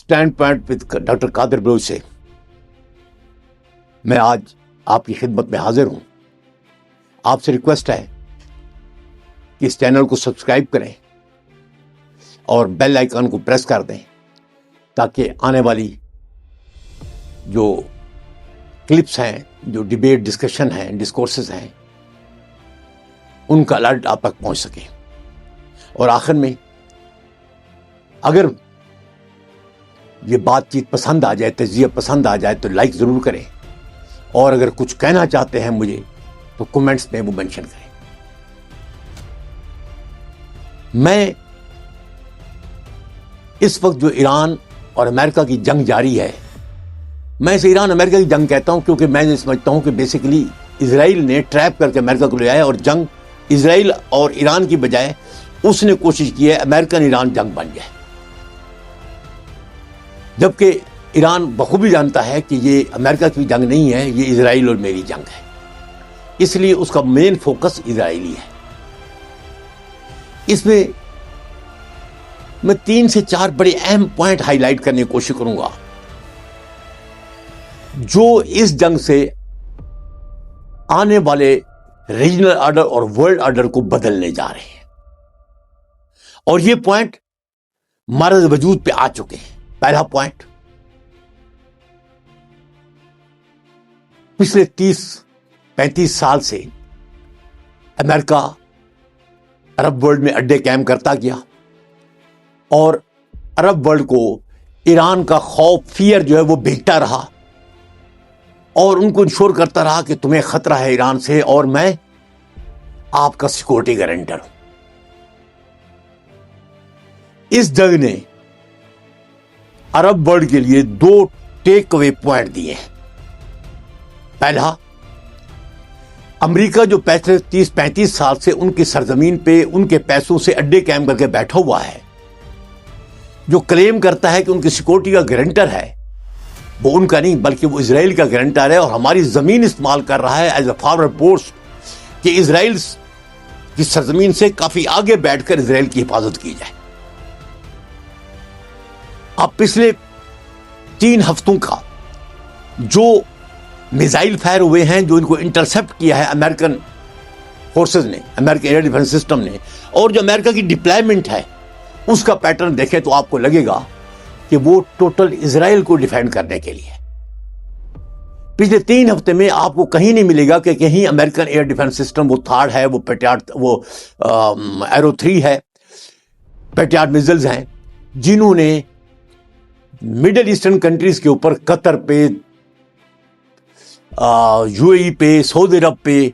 Stand point with doctor قادر بلوچ سے میں آج آپ کی خدمت میں حاضر ہوں. آپ سے ریکویسٹ ہے کہ اس چینل کو سبسکرائب کریں اور بیل آئیکن کو پریس کر دیں تاکہ آنے والی جو کلپس ہیں، جو ڈیبیٹ ڈسکشن ہیں، ڈسکورسز ہیں، ان کا الرٹ آپ تک پہنچ سکے. اور آخر میں اگر یہ بات چیت پسند آ جائے، تجزیہ پسند آ جائے تو لائک ضرور کریں، اور اگر کچھ کہنا چاہتے ہیں مجھے تو کمنٹس میں وہ مینشن کریں. میں اس وقت جو ایران اور امریکہ کی جنگ جاری ہے، میں اسے ایران امریکہ کی جنگ کہتا ہوں کیونکہ میں سمجھتا ہوں کہ بیسیکلی اسرائیل نے ٹریپ کر کے امریکہ کو لے آیا، اور جنگ اسرائیل اور ایران کی بجائے اس نے کوشش کی ہے امریکن ایران جنگ بن جائے، جبکہ ایران بخوبی جانتا ہے کہ یہ امریکہ کی جنگ نہیں ہے، یہ اسرائیل اور میری جنگ ہے. اس لیے اس کا مین فوکس اسرائیلی ہے. اس میں 3 سے 4 بڑے اہم پوائنٹ ہائی لائٹ کرنے کی کوشش کروں گا جو اس جنگ سے آنے والے ریجنل آرڈر اور ورلڈ آرڈر کو بدلنے جا رہے ہیں، اور یہ پوائنٹ مرز وجود پہ آ چکے ہیں. پہلا پوائنٹ، پچھلے 30-35 سال سے امریکہ عرب ورلڈ میں اڈے قائم کرتا گیا، اور عرب ورلڈ کو ایران کا خوف، فیئر جو ہے وہ بھیجتا رہا، اور ان کو انشور کرتا رہا کہ تمہیں خطرہ ہے ایران سے اور میں آپ کا سیکورٹی گارنٹر ہوں. اس جنگ نے عرب ورلڈ کے لیے 2 ٹیک اوے پوائنٹ دیے ہیں. پہلا، امریکہ جو پچھلے 30-35 سال سے ان کی سرزمین پہ ان کے پیسوں سے اڈے قائم کر کے بیٹھا ہوا ہے، جو کلیم کرتا ہے کہ ان کی سیکورٹی کا گارنٹر ہے، وہ ان کا نہیں بلکہ وہ اسرائیل کا گارنٹر ہے، اور ہماری زمین استعمال کر رہا ہے ایز اے فارورڈ پوسٹ کہ اسرائیل کی سرزمین سے کافی آگے بیٹھ کر اسرائیل کی حفاظت کی جائے. اب پچھلے 3 ہفتوں کا جو میزائل فائر ہوئے ہیں، جو ان کو انٹرسپٹ کیا ہے امریکن فورسز نے، امریکن ایئر ڈیفنس سسٹم نے، اور جو امریکہ کی ڈپلائمنٹ ہے اس کا پیٹرن دیکھیں تو آپ کو لگے گا کہ وہ ٹوٹل اسرائیل کو ڈیفینڈ کرنے کے لیے. پچھلے 3 ہفتے میں آپ کو کہیں نہیں ملے گا کہ کہیں امریکن ایئر ڈیفنس سسٹم، وہ تھارڈ ہے، وہ پیٹریاٹ، وہ ایرو 3 ہے، پیٹریاٹ میزلز ہیں، جنہوں نے مڈل ایسٹرن کنٹریز کے اوپر قطر پہ، یو اے ای پہ، سعودی عرب پہ،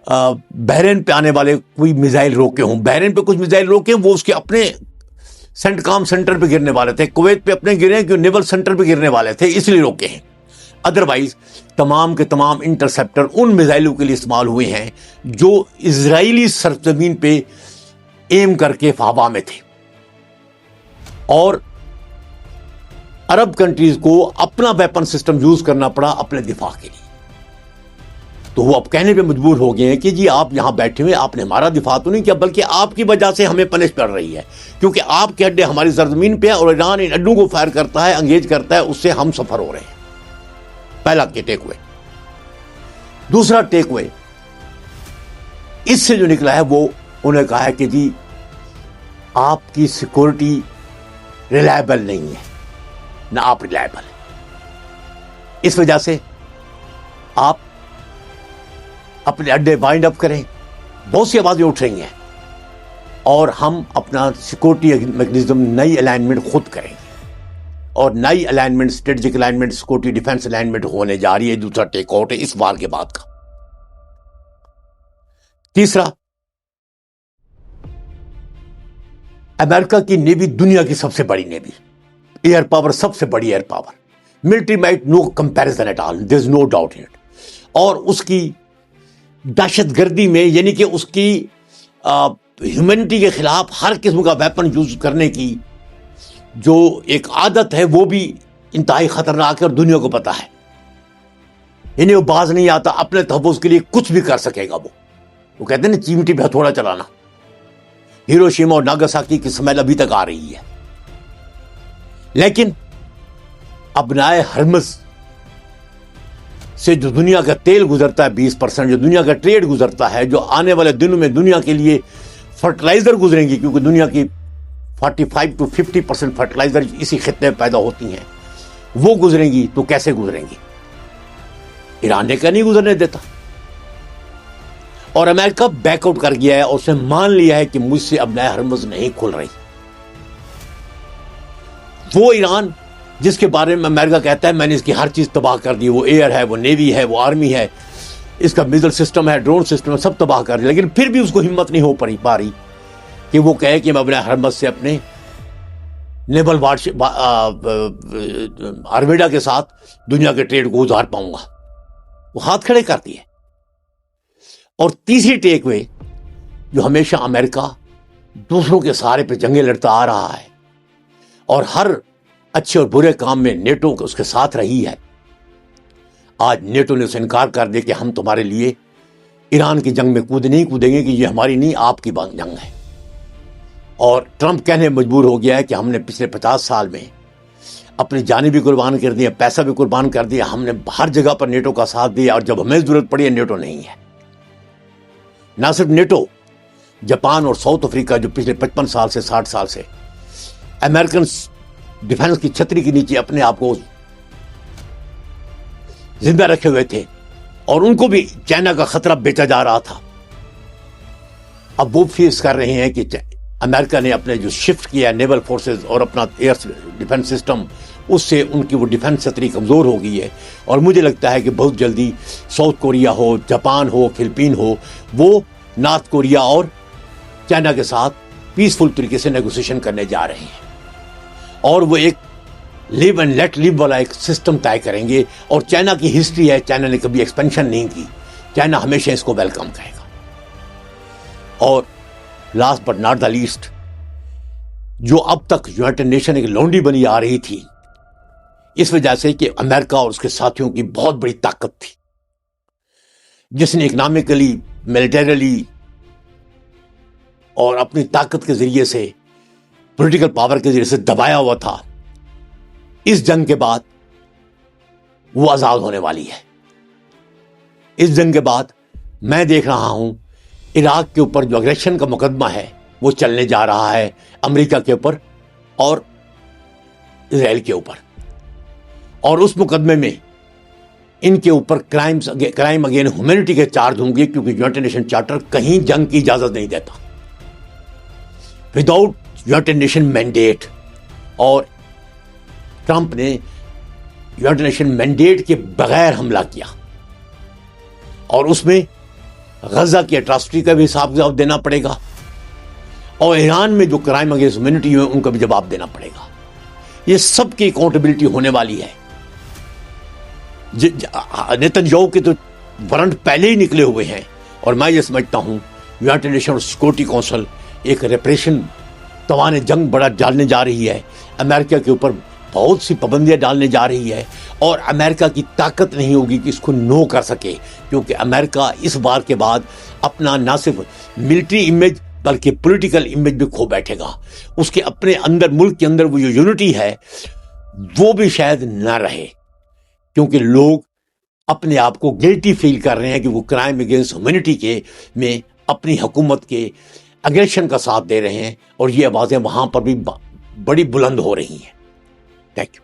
بحرین پہ آنے والے کوئی میزائل روکے ہوں. بحرین پہ کچھ میزائل روکے، وہ اس کے اپنے سینٹکام سینٹر پہ گرنے والے تھے. کویت پہ اپنے گرے کہ نیول سینٹر پہ گرنے والے تھے، اس لیے روکے ہیں. ادروائز تمام کے تمام انٹرسپٹر ان میزائلوں کے لیے استعمال ہوئے ہیں جو اسرائیلی سرزمین پہ ایم کر کے ہوا میں تھے، اور عرب کنٹریز کو اپنا ویپن سسٹم یوز کرنا پڑا اپنے دفاع کے لیے. تو وہ اب کہنے پہ مجبور ہو گئے ہیں کہ جی آپ یہاں بیٹھے ہوئے، آپ نے ہمارا دفاع تو نہیں کیا، بلکہ آپ کی وجہ سے ہمیں پنش پڑ رہی ہے، کیونکہ آپ کے اڈے ہماری سرزمین پہ ہیں اور ایران ان اڈوں کو فائر کرتا ہے، انگیج کرتا ہے، اس سے ہم سفر ہو رہے ہیں. پہلا ٹیک اوے. دوسرا ٹیک اوے اس سے جو نکلا ہے وہ انہوں نے کہا ہے کہ جی آپ کی سیکورٹی ریلائبل نہیں ہے، نہ آپ ریلائبل ہیں، اس وجہ سے آپ اپنے اڈے وائنڈ اپ کریں. بہت سی آوازیں اٹھ رہی ہیں، اور ہم اپنا سیکورٹی میکنزم، نئی الائنمنٹ خود کریں گے، اور نئی alignment, strategic alignment, security defence alignment ہونے جا رہی ہے. دوسرا ٹیک آؤٹ ہے اس وار کے بعد کا. تیسرا، امریکہ کی نیوی دنیا کی سب سے بڑی نیوی، ایئر پاور، سب سے بڑی air power, military might no comparison at all, there is no doubt in it. اور اس کی دہشت گردی میں، یعنی کہ اس کی ہیومینٹی کے خلاف ہر قسم کا ویپن یوز کرنے کی جو ایک عادت ہے، وہ بھی انتہائی خطرناک ہے اور دنیا کو پتا ہے. انہیں وہ باز نہیں آتا، اپنے تحفظ کے لیے کچھ بھی کر سکے گا. وہ کہتے ہیں نا چیمٹی پہ ہتھوڑا چلانا. ہیروشیما اور ناگاساکی کی سمیل ابھی تک آ رہی ہے. لیکن ابنائے ہرمز سے جو دنیا کا تیل گزرتا ہے 20%، جو دنیا کا ٹریڈ گزرتا ہے، جو آنے والے دنوں میں دنیا کے لیے فرٹیلائزر گزریں گی، کیونکہ دنیا کی 45 to 50% فرٹیلائزر اسی خطے میں پیدا ہوتی ہیں، وہ گزریں گی تو کیسے گزریں گی؟ ایران نے کیا نہیں گزرنے دیتا، اور امریکہ بیک آؤٹ کر گیا ہے اور اس نے مان لیا ہے کہ مجھ سے ابنائے ہرمز نہیں کھل رہی۔ وہ ایران جس کے بارے میں امریکہ کہتا ہے میں نے اس کی ہر چیز تباہ کر دی، وہ ایئر ہے، وہ نیوی ہے، وہ آرمی ہے، اس کا میزائل سسٹم ہے، ڈرون سسٹم ہے، سب تباہ کر دیا، لیکن پھر بھی اس کو ہمت نہیں ہو پا رہی کہ وہ کہے کہ میں ابنائے ہرمز سے اپنے نیول آرمیڈا کے ساتھ دنیا کے ٹریڈ کو ازار پاؤں گا۔ وہ ہاتھ کھڑے کر دیے۔ اور تیسری ٹیک وے جو ہمیشہ امریکہ دوسروں کے سہارے پہ جنگیں لڑتا آ رہا ہے اور ہر اچھے اور برے کام میں نیٹو اس کے ساتھ رہی ہے، آج نیٹو نے اسے انکار کر دیا کہ ہم تمہارے لیے ایران کی جنگ میں نہیں کودیں گے، کہ یہ ہماری نہیں آپ کی جنگ ہے۔ اور ٹرمپ کہنے مجبور ہو گیا ہے کہ ہم نے پچھلے 50 سال میں اپنی جانیں بھی قربان کر دیا، پیسہ بھی قربان کر دیا، ہم نے ہر جگہ پر نیٹو کا ساتھ دیا، اور جب ہمیں ضرورت پڑی ہے نیٹو نہیں ہے۔ نہ صرف نیٹو، جاپان اور ساؤتھ افریقہ جو پچھلے 55 سال سے 60 سال سے امریکن ڈیفنس کی چھتری کے نیچے اپنے آپ کو زندہ رکھے ہوئے تھے، اور ان کو بھی چائنا کا خطرہ بیچا جا رہا تھا، اب وہ فیس کر رہے ہیں کہ امریکہ نے اپنے جو شفٹ کیا نیول فورسز اور اپنا ایئر ڈیفنس سسٹم، اس سے ان کی وہ ڈیفنس چھتری کمزور ہو گئی ہے، اور مجھے لگتا ہے کہ بہت جلدی ساؤتھ کوریا ہو، جاپان ہو، فلپین ہو، وہ نارتھ کوریا اور چائنا کے ساتھ پیسفل طریقے سے نیگوسیشن کرنے جا رہے ہیں، اور وہ ایک لیو اینڈ لیٹ لیو والا ایک سسٹم طے کریں گے۔ اور چائنا کی ہسٹری ہے، چائنا نے کبھی ایکسپینشن نہیں کی، چائنا ہمیشہ اس کو ویلکم کہے گا۔ اور last but not the least, جو اب تک یونائٹڈ نیشن ایک لونڈی بنی آ رہی تھی، اس وجہ سے کہ امریکہ اور اس کے ساتھیوں کی بہت بڑی طاقت تھی، جس نے اکنامکلی، ملٹریلی اور اپنی طاقت کے ذریعے سے، پولیٹیکل پاور کے ذریعے سے دبایا ہوا تھا، اس جنگ کے بعد وہ آزاد ہونے والی ہے۔ اس جنگ کے بعد میں دیکھ رہا ہوں عراق کے اوپر جو اگریشن کا مقدمہ ہے وہ چلنے جا رہا ہے امریکہ کے اوپر اور اسرائیل کے اوپر، اور اس مقدمے میں ان کے اوپر کرائم اگین ہیومینٹی کے چارج ہوں گے، کیونکہ یونائٹڈ نیشن چارٹر کہیں جنگ کی اجازت نہیں دیتا وداؤٹ یونائٹڈ نیشن مینڈیٹ، اور ٹرمپ نے یونائٹڈ نیشن مینڈیٹ کے بغیر حملہ کیا، اور اس میں غزہ کی اٹراسٹی کا بھی حساب جواب دینا پڑے گا، اور ایران میں جو کرائم اگینسٹ ہیومینٹی ہوئے ان کا بھی جواب دینا پڑے گا۔ یہ سب کی اکاؤنٹیبلٹی ہونے والی ہے۔ نیتنیاہو کے تو وارنٹ پہلے ہی نکلے ہوئے ہیں، اور میں یہ سمجھتا ہوں یونائٹڈ نیشن اور سیکورٹی کونسل ایک ریپریشن توان جنگ بڑا ڈالنے جا رہی ہے، امریکہ کے اوپر بہت سی پابندیاں ڈالنے جا رہی ہے، اور امریکہ کی طاقت نہیں ہوگی کہ اس کو نو کر سکے، کیونکہ امریکہ اس بار کے بعد اپنا نہ صرف ملٹری امیج بلکہ پولیٹیکل امیج بھی کھو بیٹھے گا۔ اس کے اپنے اندر، ملک کے اندر وہ جو یونٹی ہے وہ بھی شاید نہ رہے، کیونکہ لوگ اپنے آپ کو گلٹی فیل کر رہے ہیں کہ وہ کرائم اگینسٹ ہیومینٹی کے میں اپنی حکومت کے اگریشن کا ساتھ دے رہے ہیں، اور یہ آوازیں وہاں پر بھی بڑی بلند ہو رہی ہیں۔ Thank you.